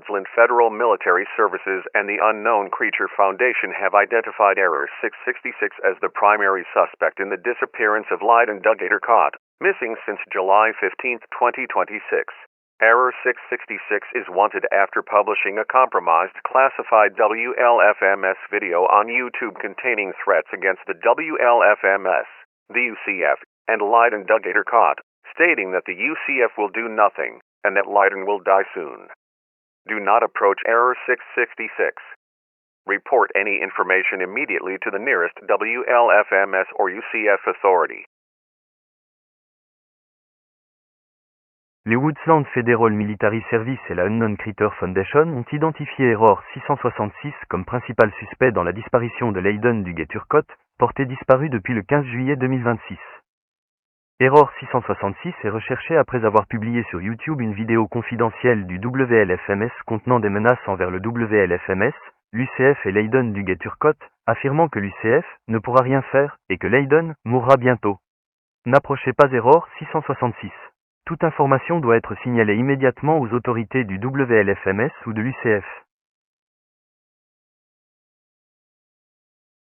Queensland Federal Military Services and the Unknown Creature Foundation have identified Error 666 as the primary suspect in the disappearance of Lydon Dugator Cott, missing since July 15, 2026. Error 666 is wanted after publishing a compromised classified WLFMS video on YouTube containing threats against the WLFMS, the UCF, and Lydon Dugator Cott, stating that the UCF will do nothing and that Lydon will die soon. Do not approach Error 666. Report any information immediately to the nearest WLFMS or UCF authority. Les Woodsland Federal Military Service et la Unknown Creature Foundation ont identifié Error 666 comme principal suspect dans la disparition de Lydon Dugator Cott, porté disparu depuis le 15 juillet 2026. Error 666 est recherché après avoir publié sur YouTube une vidéo confidentielle du WLFMS contenant des menaces envers le WLFMS, l'UCF et Lydon Dugator Cott, affirmant que l'UCF ne pourra rien faire et que Lydon mourra bientôt. N'approchez pas Error 666. Toute information doit être signalée immédiatement aux autorités du WLFMS ou de l'UCF.